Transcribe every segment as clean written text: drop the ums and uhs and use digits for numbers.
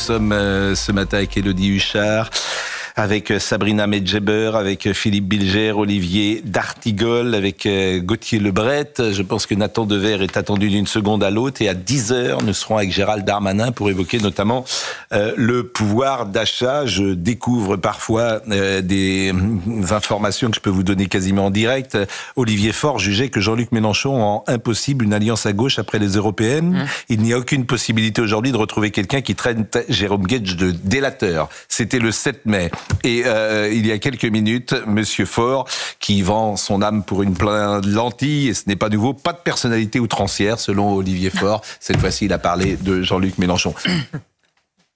sommes ce matin avec Élodie Huchard, avec Sabrina Medjeber, avec Philippe Bilger, Olivier D'Artigol, avec Gauthier Lebret. Je pense que Nathan Dever est attendu d'une seconde à l'autre. Et à 10h, nous serons avec Gérald Darmanin pour évoquer notamment le pouvoir d'achat. Je découvre parfois des informations que je peux vous donner quasiment en direct. Olivier Faure jugeait que Jean-Luc Mélenchon rend impossible une alliance à gauche après les européennes. Il n'y a aucune possibilité aujourd'hui de retrouver quelqu'un qui traîne Jérôme Guedj de délateur. C'était le 7 mai. Et il y a quelques minutes, Monsieur Faure, qui vend son âme pour une pleine de lentilles, et ce n'est pas nouveau, pas de personnalité outrancière, selon Olivier Faure. Cette fois-ci, il a parlé de Jean-Luc Mélenchon.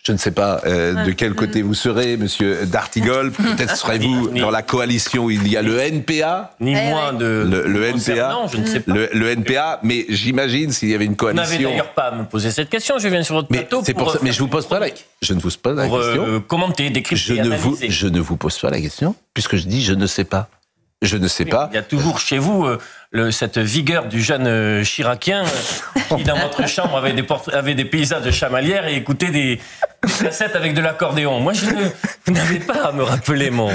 Je ne sais pas de quel côté vous serez, Monsieur D'Artigol. Peut-être serez-vous dans la coalition où il y a le NPA. Ni moins de... Le NPA. Non, je ne sais pas. Le NPA, mais j'imagine s'il y avait une coalition... Vous n'avez d'ailleurs pas à me poser cette question, je viens sur votre plateau mais je vous pose pas la question. Je ne vous pose pas la question. Commenter, décrypter et analyser. Je ne vous pose pas la question, puisque je dis je ne sais pas. Je ne sais pas. Il y a toujours chez vous cette vigueur du jeune chiracien qui, dans votre chambre, avait des paysages de chamalières et écoutait des cassettes avec de l'accordéon. Moi, vous n'avez pas à me rappeler mon...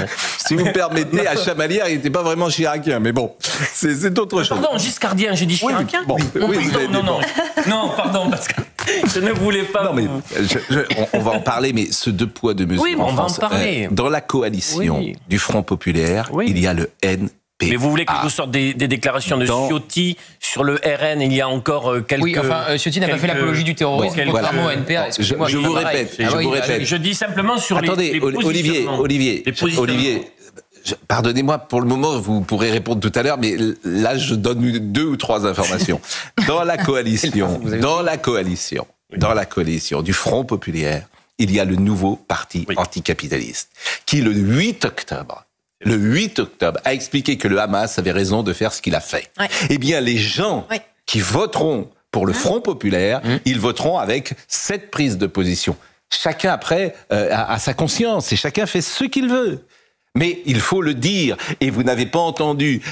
Si vous me permettez, à Chamalières, il n'était pas vraiment chiracien, mais bon, c'est autre chose. Pardon, giscardien, j'ai dit chiracien. Non, pardon, parce que je ne voulais pas... Non, mais on va en parler, mais ce deux poids, deux mesures. Oui, mais on va en parler. Dans la coalition du Front Populaire, il y a le NPA. Mais vous voulez que je vous sorte des déclarations de Ciotti sur le RN? Il y a encore quelques... Oui, enfin, Ciotti n'a pas fait l'apologie du terrorisme, contrairement au NPA. Je vous répète. Je dis simplement sur les Olivier, pardonnez-moi, pour le moment, vous pourrez répondre tout à l'heure, mais là, je donne 2 ou 3 informations. Dans la coalition du Front Populaire, il y a le nouveau parti anticapitaliste, qui le 8 octobre, a expliqué que le Hamas avait raison de faire ce qu'il a fait. Eh bien, les gens qui voteront pour le Front Populaire, ils voteront avec cette prise de position. Chacun, après, a sa conscience et chacun fait ce qu'il veut. Mais il faut le dire, et vous n'avez pas entendu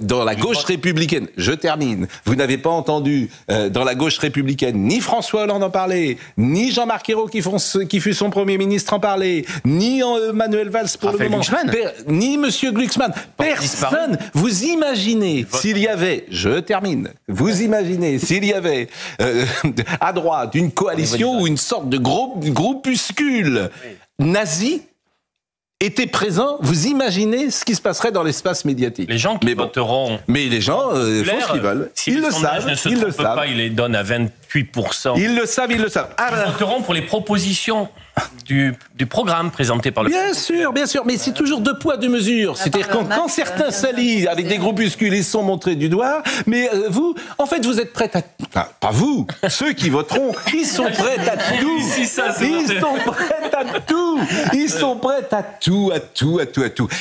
dans la gauche républicaine, je termine, vous n'avez pas entendu dans la gauche républicaine ni François Hollande en parler, ni Jean-Marc Ayrault qui fut son Premier ministre en parler, ni Manuel Valls pour Raphaël le moment, ni Monsieur Glucksmann, personne. Vous imaginez s'il y avait, je termine, vous imaginez s'il y avait à droite une coalition ou une sorte de groupuscule nazi était présent, vous imaginez ce qui se passerait dans l'espace médiatique. Les gens qui voteront... Mais les gens font ce qu'ils veulent. Si les sondages ne se trompent pas, ils les donnent à 28%. Ils le savent. Ils voteront pour les propositions du programme présenté par le... Bien sûr, mais c'est toujours 2 poids, 2 mesures. C'est-à-dire quand certains s'allient avec des groupuscules, ils sont montrés du doigt, mais vous, en fait, vous êtes prêts à... Enfin, pas vous, ceux qui voteront, ils sont prêts à tout. Ils sont prêts à tout. Ils sont prêts à tout.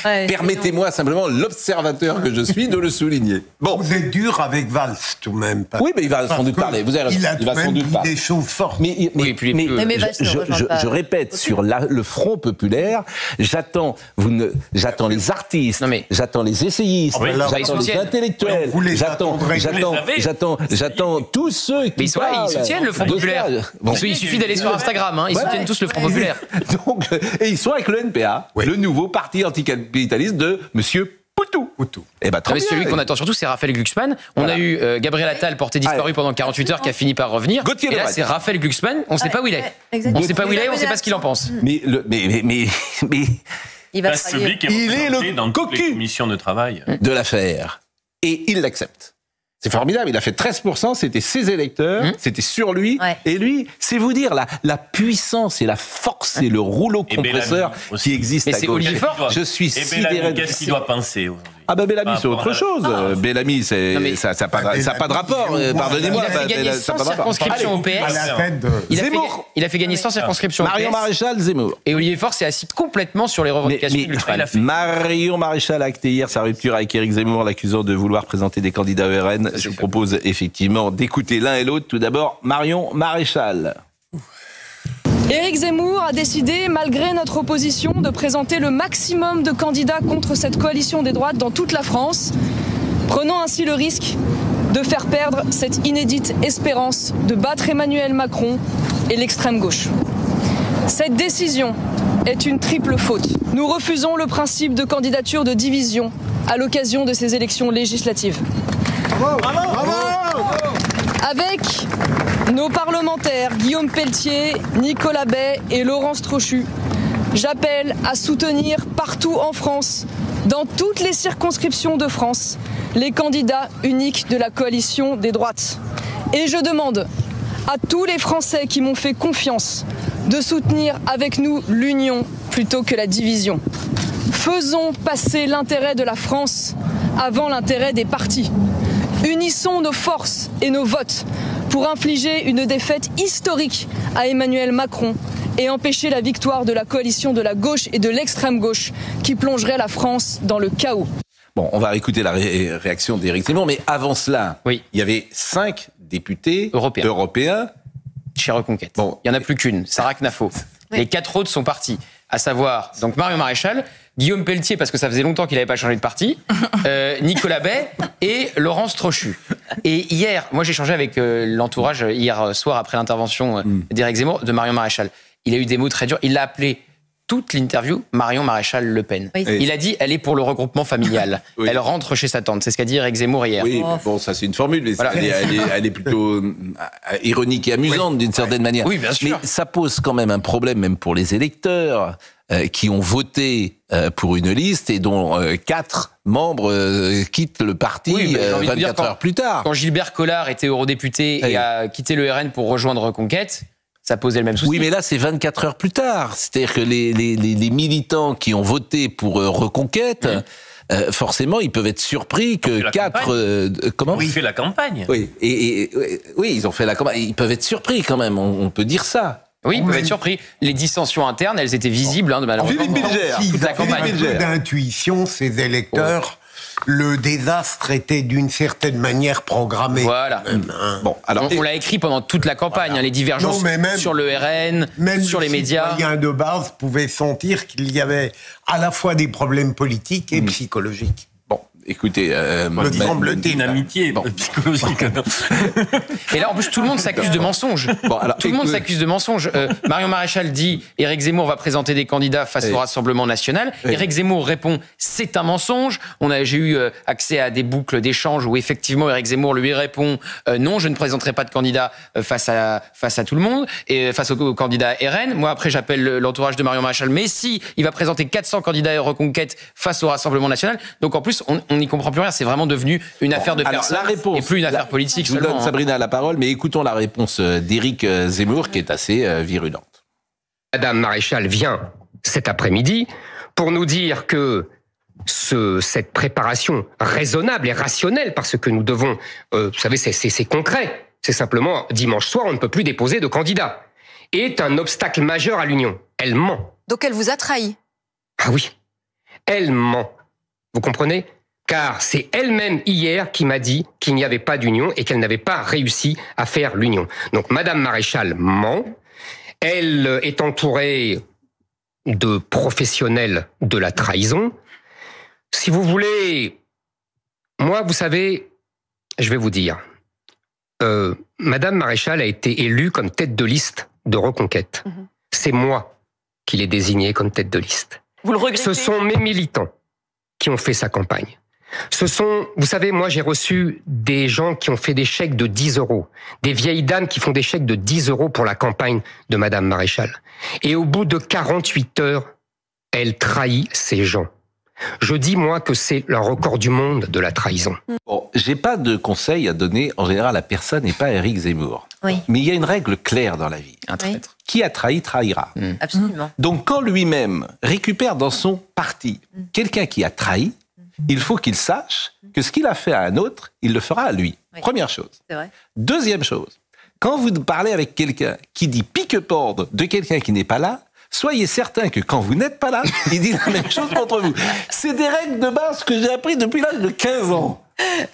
Permettez-moi simplement, l'observateur que je suis, de le souligner. Bon, vous êtes dur avec Valls, tout de même. Oui, mais il va sans doute parler. Vous avez raison. Il va sans doute dit des choses fortes. Mais je répète, sur le Front Populaire, j'attends les artistes, j'attends les essayistes, j'attends les intellectuels, j'attends tous ceux qui parlent. Ils soutiennent le Front Populaire. Il suffit d'aller sur Instagram, ils soutiennent tous le Front Populaire. Et ils sont avec le NPA, le nouveau parti anticapitaliste de Monsieur Poutou. Eh ben, celui qu'on attend surtout, c'est Raphaël Glucksmann. On a eu Gabriel Attal porté disparu pendant 48 heures, qui a fini par revenir. Et là, c'est Raphaël Glucksmann. On ne sait pas où il est. On ne sait pas où il est, on ne sait pas ce qu'il en pense. Mais il est le cocu de travail de l'affaire. Et il l'accepte. C'est formidable, il a fait 13%, c'était ses électeurs, c'était sur lui, et lui, c'est vous dire la puissance et la force et le rouleau compresseur qui existe à gauche. Je suis sidéré. Qu'est-ce qu'il doit penser aujourd'hui? Ah ben Bellamy, c'est autre chose. Bellamy, ça n'a pas de rapport. Pardonnez-moi. Il a fait gagner 100 circonscriptions au PS. Il a fait gagner 100 circonscriptions au PS. Marion Maréchal, Zemmour. Et Olivier Faure s'est assis complètement sur les revendications du Marion Maréchal a acté hier sa rupture avec Éric Zemmour, l'accusant de vouloir présenter des candidats au RN. Je vous propose effectivement d'écouter l'un et l'autre. Tout d'abord, Marion Maréchal. Éric Zemmour a décidé, malgré notre opposition, de présenter le maximum de candidats contre cette coalition des droites dans toute la France, prenant ainsi le risque de faire perdre cette inédite espérance de battre Emmanuel Macron et l'extrême gauche. Cette décision est une triple faute. Nous refusons le principe de candidature de division à l'occasion de ces élections législatives. Avec nos parlementaires Guillaume Pelletier, Nicolas Bay et Laurence Trochu, j'appelle à soutenir partout en France, dans toutes les circonscriptions de France, les candidats uniques de la coalition des droites. Et je demande à tous les Français qui m'ont fait confiance de soutenir avec nous l'union plutôt que la division. Faisons passer l'intérêt de la France avant l'intérêt des partis. Unissons nos forces et nos votes pour infliger une défaite historique à Emmanuel Macron et empêcher la victoire de la coalition de la gauche et de l'extrême gauche qui plongerait la France dans le chaos. Bon, on va écouter la réaction d'Éric Zemmour, mais avant cela, il y avait 5 députés européens chez Reconquête. Bon, il n'y en a plus qu'une, Sarah Knafo. Oui. Les 4 autres sont partis, à savoir donc Marion Maréchal, Guillaume Pelletier, parce que ça faisait longtemps qu'il n'avait pas changé de parti, Nicolas Bay et Laurence Trochu. Et hier, moi j'ai changé avec l'entourage hier soir après l'intervention d'Éric Zemmour, de Marion Maréchal. Il a eu des mots très durs. Il l'a appelé toute l'interview Marion Maréchal Le Pen. Oui. Il a dit elle est pour le regroupement familial. Oui. Elle rentre chez sa tante. C'est ce qu'a dit Éric Zemmour hier. Oui, bon, ça c'est une formule, mais voilà. elle est plutôt ironique et amusante d'une certaine manière. Oui, bien sûr. Mais ça pose quand même un problème, même pour les électeurs qui ont voté pour une liste et dont 4 membres quittent le parti 24 heures plus tard. Quand Gilbert Collard était eurodéputé et a quitté le RN pour rejoindre Reconquête, ça posait le même souci. Oui, mais là, c'est 24 heures plus tard. C'est-à-dire que les militants qui ont voté pour Reconquête, forcément, ils peuvent être surpris que 4... comment ? Ils ont fait la campagne. Oui, oui, ils ont fait la campagne. Ils peuvent être surpris quand même, on peut dire ça. Oui, ils peuvent être surpris. Les dissensions internes, elles étaient visibles. Philippe Bilger, toute la campagne. Un peu d'intuition, ces électeurs... Le désastre était d'une certaine manière programmé. Voilà. Bon, alors, on l'a écrit pendant toute la campagne, les divergences sur le RN, sur les médias. Même les citoyens de base pouvaient sentir qu'il y avait à la fois des problèmes politiques et psychologiques. Bon, écoutez, une amitié psychologique. Et là, en plus, tout le monde s'accuse de mensonges. Bon, alors, tout le monde s'accuse de mensonges. Marion Maréchal dit Éric Zemmour va présenter des candidats face au Rassemblement national. Éric Zemmour répond c'est un mensonge. J'ai eu accès à des boucles d'échanges où effectivement Éric Zemmour lui répond non, je ne présenterai pas de candidat face à tout le monde et face au candidat RN. Moi après j'appelle l'entourage de Marion Maréchal, mais si il va présenter 400 candidats à Reconquête face au Rassemblement national. Donc en plus on n'y comprend plus rien. C'est vraiment devenu une affaire de personnes et plus une affaire politique. Je vous donne Sabrina la parole, mais écoutons la réponse d'Éric Zemmour qui est assez virulente. Madame Maréchal vient cet après-midi pour nous dire que cette préparation raisonnable et rationnelle, parce que nous devons, vous savez, c'est concret. C'est simplement, dimanche soir, on ne peut plus déposer de candidat. Est un obstacle majeur à l'union. Elle ment. Donc elle vous a trahi. Ah oui, elle ment. Vous comprenez ? Car c'est elle-même hier qui m'a dit qu'il n'y avait pas d'union et qu'elle n'avait pas réussi à faire l'union. Donc Madame Maréchal ment. Elle est entourée de professionnels de la trahison. Si vous voulez, moi, vous savez, je vais vous dire, Madame Maréchal a été élue comme tête de liste de Reconquête. C'est moi qui l'ai désignée comme tête de liste. Vous le regrettez ? Ce sont mes militants qui ont fait sa campagne. Vous savez, moi j'ai reçu des gens qui ont fait des chèques de 10 €, des vieilles dames qui font des chèques de 10 € pour la campagne de Madame Maréchal. Et au bout de 48 heures, elle trahit ces gens. Je dis, moi, que c'est le record du monde de la trahison. Bon, j'ai pas de conseil à donner, en général, à personne et pas à Éric Zemmour. Oui. Mais il y a une règle claire dans la vie. Un traître. Qui a trahi, trahira. Absolument. Donc, quand lui-même récupère dans son parti quelqu'un qui a trahi, il faut qu'il sache que ce qu'il a fait à un autre, il le fera à lui. Oui. Première chose. C'est vrai. Deuxième chose, quand vous parlez avec quelqu'un qui dit pique-porde de quelqu'un qui n'est pas là, soyez certain que quand vous n'êtes pas là, il dit la même chose contre vous. C'est des règles de base que j'ai appris depuis l'âge de 15 ans.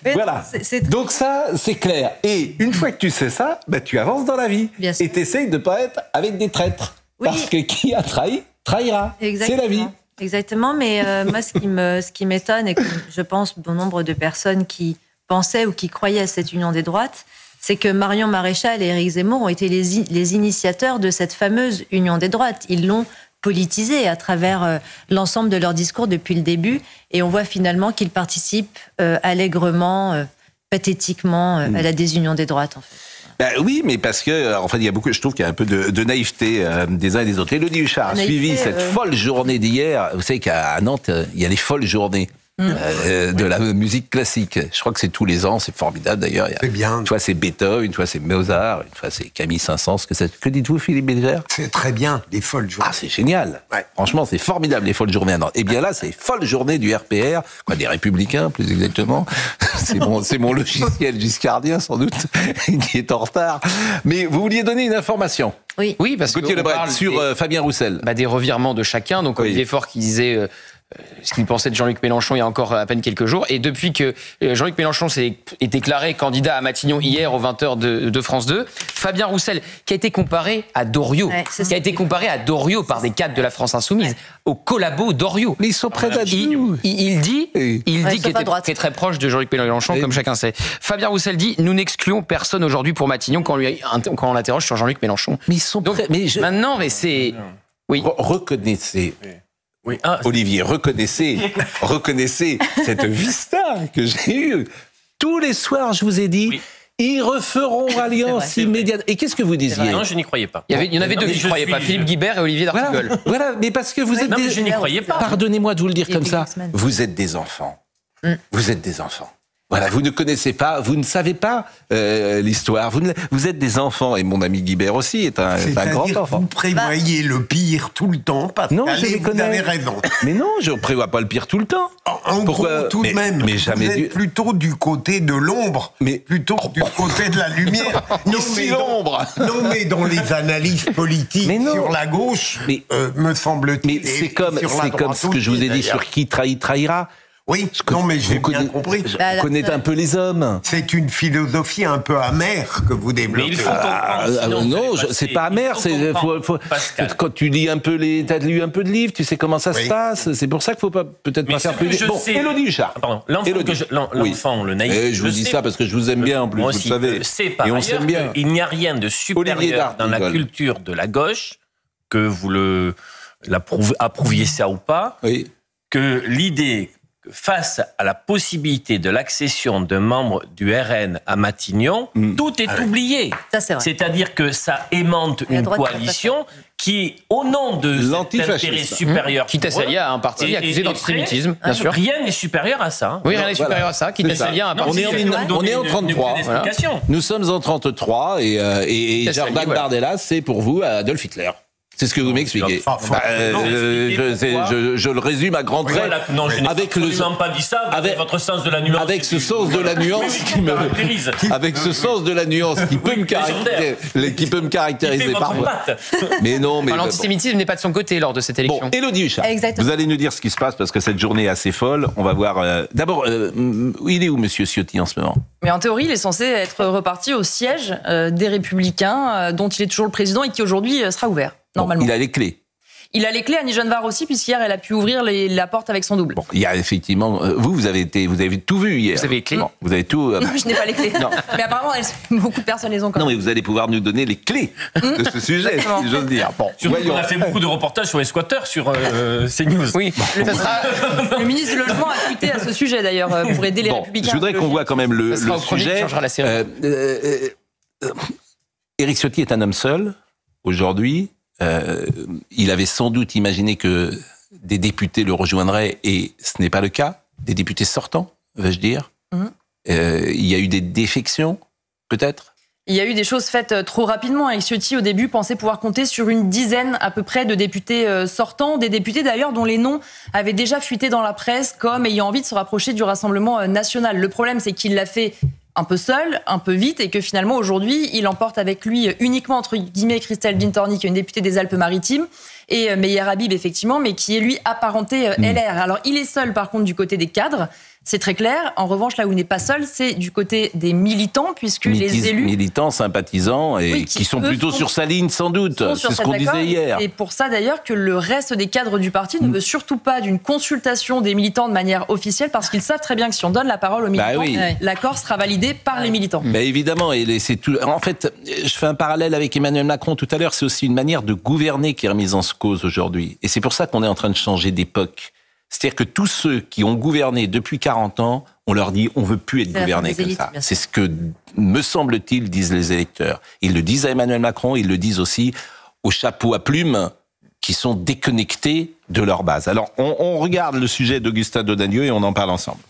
Mais voilà. Donc ça, c'est clair. Et une fois que tu sais ça, tu avances dans la vie. Et tu essayes de ne pas être avec des traîtres. Oui. Parce que qui a trahi, trahira. C'est la vie. Exactement, mais moi, ce qui m'étonne, et que je pense bon nombre de personnes qui pensaient ou qui croyaient à cette union des droites, c'est que Marion Maréchal et Éric Zemmour ont été les initiateurs de cette fameuse union des droites. Ils l'ont politisée à travers l'ensemble de leur discours depuis le début, et on voit finalement qu'ils participent allègrement, pathétiquement à la désunion des droites, en fait. Ben oui, mais parce que, en fait, il y a beaucoup, je trouve qu'il y a un peu de naïveté des uns et des autres. Élodie Huchard a suivi cette folle journée d'hier. Vous savez qu'à Nantes, il y a les folles journées de la musique classique. Je crois que c'est tous les ans, c'est formidable d'ailleurs. C'est bien. Une fois c'est Beethoven, une fois c'est Mozart, une fois c'est Camille Saint-Saëns. Que dites-vous, Philippe Bilger? C'est très bien, les folles journées. Ah, c'est génial. Ouais. Franchement, c'est formidable, les folles journées à Nantes. Et bien là, c'est folle journée du RPR, quoi, des Républicains, plus exactement. C'est mon logiciel giscardien, sans doute, qui est en retard. Mais vous vouliez donner une information. Oui, parce que on parle sur Fabien Roussel. Des revirements de chacun. Donc, Olivier Faure qui disait ce qu'il pensait de Jean-Luc Mélenchon il y a encore à peine quelques jours. Et depuis que Jean-Luc Mélenchon est déclaré candidat à Matignon hier aux 20h de France 2, Fabien Roussel, qui a été comparé à Doriot, par des cadres de la France Insoumise, au collabo Doriot. Mais ils sont près d'Adignou. Il dit qu'il est très proche de Jean-Luc Mélenchon, comme chacun sait. Fabien Roussel dit « Nous n'excluons personne aujourd'hui pour Matignon » quand on l'interroge sur Jean-Luc Mélenchon. Mais ils sont prêts. Maintenant, mais c'est... Oui. Reconnaissez... Oui. Olivier, reconnaissez cette vista que j'ai eue. Tous les soirs, je vous ai dit, ils referont alliance immédiate. Et qu'est-ce que vous disiez? Non, je n'y croyais pas. Il y en avait deux qui ne croyaient pas, Philippe Guibert et Olivier d'Artigol. Voilà, mais parce que vous êtes des... je n'y croyais pas. Pardonnez-moi de vous le dire comme ça. Vous êtes des enfants. Vous êtes des enfants. Voilà, vous ne connaissez pas, vous ne savez pas l'histoire. Vous êtes des enfants, et mon ami Guibert aussi est un grand enfant. Vous prévoyez le pire tout le temps, parce que vous avez raison. Mais non, je ne prévois pas le pire tout le temps. Pourquoi tout de même, mais jamais vous êtes plutôt du côté de l'ombre, plutôt que du côté de la lumière. l'ombre. Non, mais dans les analyses politiques sur la gauche, me semble-t-il. Mais c'est comme ce que je vous ai dit sur qui trahit, trahira. Oui, mais j'ai bien compris. Vous connaissez un peu les hommes. C'est une philosophie un peu amère que vous développez. Mais il faut comprendre. Non, c'est pas amer. Quand tu lis un peu t'as lu un peu de livres, tu sais comment ça se passe. C'est pour ça qu'il faut peut-être pas faire plus. Bon, Élodie Huchard. Pardon, l'enfant, le naïf. Je vous dis ça parce que je vous aime bien en plus, vous le savez. Et on s'aime bien. Il n'y a rien de supérieur dans la culture de la gauche, que vous approuviez ça ou pas, que l'idée face à la possibilité de l'accession d'un membre du RN à Matignon, tout est oublié. Ça, c'est vrai. C'est-à-dire que ça aimante une coalition qui, au nom de cet intérêt supérieur... Quitte à s'allier à un parti accusé d'antisémitisme, bien sûr. Rien n'est supérieur à ça. Oui, rien n'est supérieur à ça. Quitte à s'allier à un parti... On est en 33. Nous sommes en 33 et Jordan Bardella, c'est pour vous Adolf Hitler. C'est ce que vous m'expliquez. Je le résume à grands traits. Non, je n'ai absolument pas dit ça. Avec votre sens de la nuance. Avec ce sens de la nuance qui peut me caractériser parfois. Mais non, mais l'antisémitisme n'est pas de son côté lors de cette élection. Bon, Élodie Huchard, vous allez nous dire ce qui se passe parce que cette journée est assez folle. On va voir. D'abord, il est où Monsieur Ciotti en ce moment? Mais en théorie, il est censé être reparti au siège des Républicains, dont il est toujours le président et qui aujourd'hui sera ouvert. Normalement. Il a les clés. Il a les clés, Annie Genevard aussi, puisqu'hier, elle a pu ouvrir la porte avec son double. Bon, il y a effectivement... vous avez tout vu hier. Vous avez les clés? Non, vous avez tout... Non, je n'ai pas les clés. Non. Mais apparemment, beaucoup de personnes les ont quand même. Non, mais vous allez pouvoir nous donner les clés de ce sujet, si j'ose dire. Bon, on a fait beaucoup de reportages sur les squatteurs sur CNews. Oui, le ministre du Logement a tweeté à ce sujet, d'ailleurs, pour aider les Républicains. Je voudrais qu'on voit quand même le sujet. Éric Ciotti est un homme seul, aujourd'hui. Il avait sans doute imaginé que des députés le rejoindraient et ce n'est pas le cas. Des députés sortants, vais-je dire. Il y a eu des défections, peut-être. Il y a eu des choses faites trop rapidement. Éric Ciotti, au début, pensait pouvoir compter sur une dizaine à peu près de députés sortants. Des députés, d'ailleurs, dont les noms avaient déjà fuité dans la presse comme ayant envie de se rapprocher du Rassemblement national. Le problème, c'est qu'il l'a fait un peu seul, un peu vite, et que finalement, aujourd'hui, il emporte avec lui uniquement, entre guillemets, Christelle Vintorny, qui est une députée des Alpes-Maritimes, et Meyer Habib, effectivement, mais qui est, lui, apparenté LR. Alors, il est seul, par contre, du côté des cadres. C'est très clair. En revanche, là où il n'est pas seul, c'est du côté des militants, puisque les élus... Militants, sympathisants, et qui sont plutôt sur sa ligne, sans doute. C'est ce qu'on disait hier. Et pour ça, d'ailleurs, que le reste des cadres du parti ne veut surtout pas d'une consultation des militants de manière officielle, parce qu'ils savent très bien que si on donne la parole aux militants, l'accord sera validé par les militants. Évidemment, et c'est tout. En fait, je fais un parallèle avec Emmanuel Macron tout à l'heure, c'est aussi une manière de gouverner qui est remise en cause aujourd'hui. Et c'est pour ça qu'on est en train de changer d'époque. C'est-à-dire que tous ceux qui ont gouverné depuis 40 ans, on leur dit on veut plus être gouverné comme ça. C'est ce que, me semble-t-il, disent les électeurs. Ils le disent à Emmanuel Macron, ils le disent aussi aux chapeaux à plumes qui sont déconnectés de leur base. Alors, on regarde le sujet d'Augustin Donadieu et on en parle ensemble.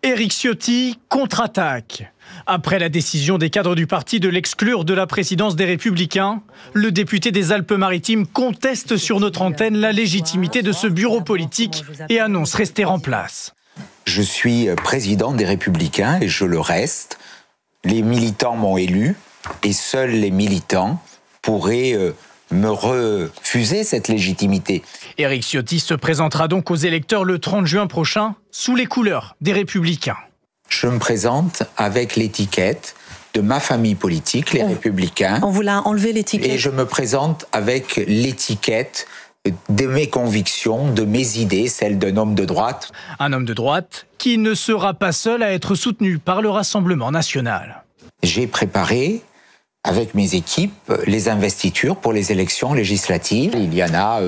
Éric Ciotti contre-attaque. Après la décision des cadres du parti de l'exclure de la présidence des Républicains, le député des Alpes-Maritimes conteste sur notre antenne la légitimité de ce bureau politique et annonce rester en place. Je suis président des Républicains et je le reste. Les militants m'ont élu et seuls les militants pourraient me refuser cette légitimité. Éric Ciotti se présentera donc aux électeurs le 30 juin prochain sous les couleurs des Républicains. Je me présente avec l'étiquette de ma famille politique, les Républicains. On vous l'a enlevé l'étiquette. Et je me présente avec l'étiquette de mes convictions, de mes idées, celles d'un homme de droite. Un homme de droite qui ne sera pas seul à être soutenu par le Rassemblement national. J'ai préparé avec mes équipes les investitures pour les élections législatives. Il y en a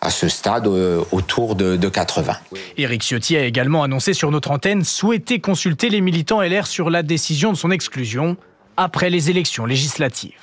à ce stade autour de 80. Éric Ciotti a également annoncé sur notre antenne souhaiter consulter les militants LR sur la décision de son exclusion après les élections législatives.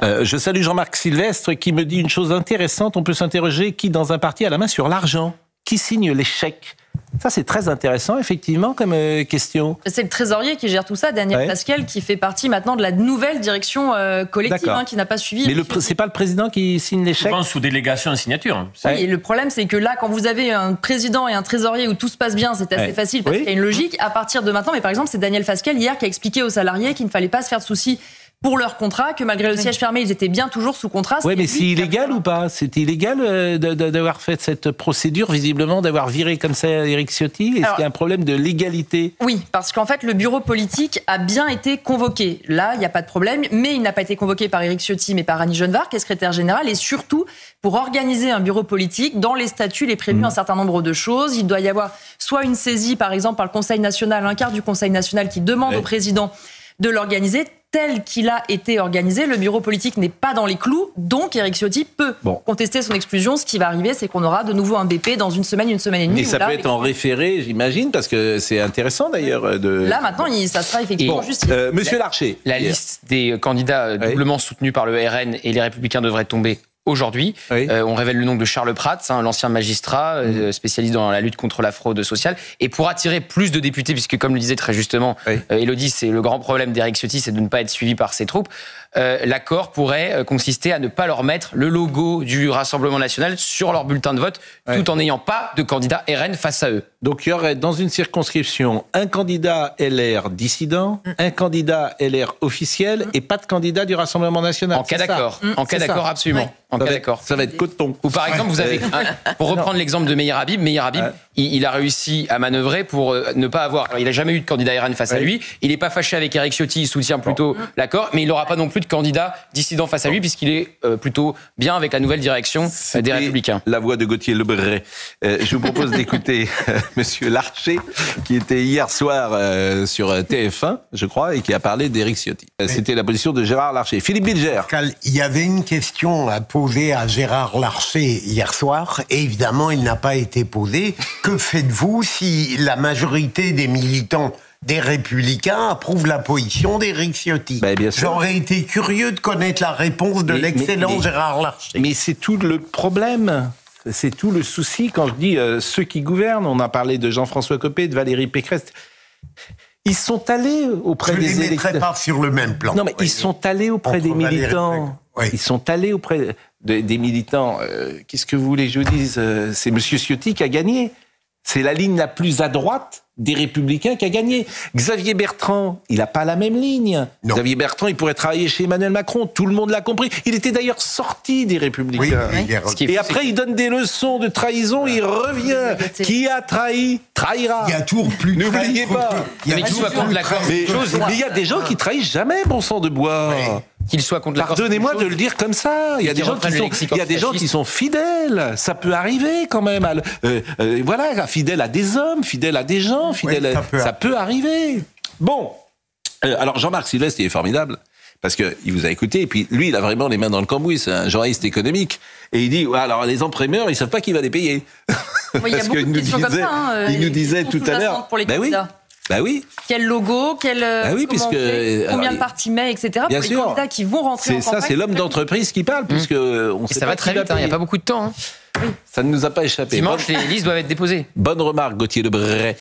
Je salue Jean-Marc Sylvestre qui me dit une chose intéressante. On peut s'interroger qui dans un parti a la main sur l'argent? Qui signe les chèques? Ça, c'est très intéressant, effectivement, comme question. C'est le trésorier qui gère tout ça, Daniel Pascal, qui fait partie maintenant de la nouvelle direction collective, qui n'a pas suivi. Mais c'est pas le président qui signe les chèques? Sous délégation et signature. Oui, et le problème, c'est que là, quand vous avez un président et un trésorier où tout se passe bien, c'est assez facile parce qu'il y a une logique. À partir de maintenant, mais par exemple, c'est Daniel Pascal hier qui a expliqué aux salariés qu'il ne fallait pas se faire de soucis pour leur contrat, que malgré le siège fermé, ils étaient bien toujours sous contrat. Oui, mais c'est illégal ou pas? C'était illégal d'avoir fait cette procédure, visiblement, d'avoir viré comme ça Éric Ciotti? Est-ce qu'il y a un problème de légalité? Oui, parce qu'en fait, le bureau politique a bien été convoqué. Là, il n'y a pas de problème, mais il n'a pas été convoqué par Éric Ciotti, mais par Annie Genevard, qui est secrétaire générale, et surtout, pour organiser un bureau politique, dans les statuts, il est prévu un certain nombre de choses. Il doit y avoir soit une saisie, par exemple, par le Conseil national, un quart du Conseil national qui demande au président de l'organiser. Tel qu'il a été organisé, le bureau politique n'est pas dans les clous, donc Éric Ciotti peut contester son exclusion. Ce qui va arriver, c'est qu'on aura de nouveau un BP dans une semaine et demie. Et ça peut être en référé, j'imagine, parce que c'est intéressant d'ailleurs. Là, maintenant, ça sera effectivement justifié. Monsieur Larcher. La liste des candidats doublement soutenus par le RN et les Républicains devrait tomber aujourd'hui. On révèle le nom de Charles Prats, l'ancien magistrat spécialiste dans la lutte contre la fraude sociale. Et pour attirer plus de députés, puisque comme le disait très justement Élodie, c'est le grand problème d'Éric Ciotti, c'est de ne pas être suivi par ses troupes, l'accord pourrait consister à ne pas leur mettre le logo du Rassemblement national sur leur bulletin de vote, tout en n'ayant pas de candidat RN face à eux. Donc il y aurait dans une circonscription un candidat LR dissident, un candidat LR officiel et pas de candidat du Rassemblement national. En cas d'accord. En cas d'accord, absolument. En cas d'accord. Ça va être coton. Ou par exemple, vous avez, pour reprendre l'exemple de Meir Habib, il a réussi à manœuvrer pour ne pas avoir. Il n'a jamais eu de candidat RN face à lui. Il n'est pas fâché avec Éric Ciotti, il soutient plutôt l'accord, mais il n'aura pas non plus de candidat dissident face à lui, puisqu'il est plutôt bien avec la nouvelle direction des Républicains. La voix de Gauthier Lebret. Je vous propose d'écouter Monsieur Larcher, qui était hier soir sur TF1, je crois, et qui a parlé d'Éric Ciotti. C'était la position de Gérard Larcher. Philippe Bilger. Il y avait une question à poser à Gérard Larcher hier soir, et évidemment, il n'a pas été posé. Que faites-vous si la majorité des militants des Républicains approuvent la position d'Éric Ciotti? J'aurais été curieux de connaître la réponse de l'excellent Gérard Larcher. Mais c'est tout le problème. C'est tout le souci quand je dis ceux qui gouvernent. On a parlé de Jean-François Copé, de Valérie Pécresse. Ils sont allés auprès des électeurs. Je ne les mettrai pas sur le même plan. Non, mais ils sont allés auprès des militants. Ils sont allés auprès des militants. Qu'est-ce que vous voulez que je vous dise? C'est Monsieur Ciotti qui a gagné. C'est la ligne la plus à droite des Républicains qui a gagné. Xavier Bertrand, il n'a pas la même ligne. Non. Xavier Bertrand, il pourrait travailler chez Emmanuel Macron. Tout le monde l'a compris. Il était d'ailleurs sorti des Républicains. Oui. Et après, il donne des leçons de trahison. Il revient. Qui a trahi, trahira. Il y a toujours plus de N'oubliez pas. Mais qu'il soit contre l'accord. Mais il y a des gens qui trahissent jamais, bon sang de bois. Oui. Qu'il soit contre l'accord. Pardonnez-moi de le dire comme ça. Il y a des gens qui sont fidèles. Ça peut arriver quand même. Voilà, fidèle à des hommes, fidèle à des gens, fidèle. Ça peut arriver. Bon. Alors Jean-Marc Sylvestre, il est formidable parce que il vous a écouté et puis lui, il a vraiment les mains dans le cambouis. C'est un journaliste économique et il dit ouais, alors les emprunteurs, ils savent pas qui va les payer. Oui, il y a beaucoup de questions comme ça. Il nous disait tout à l'heure. Pour les candidats. Bah oui. Quel logo, combien de partis met, etc. Bien pour sûr. les candidats qui vont rentrer en campagne. C'est l'homme d'entreprise qui parle, puisque on sait ça pas va très vite, il n'y a pas beaucoup de temps. Oui. Ça ne nous a pas échappé. Dimanche, les listes doivent être déposées. Bonne remarque, Gauthier Lebray.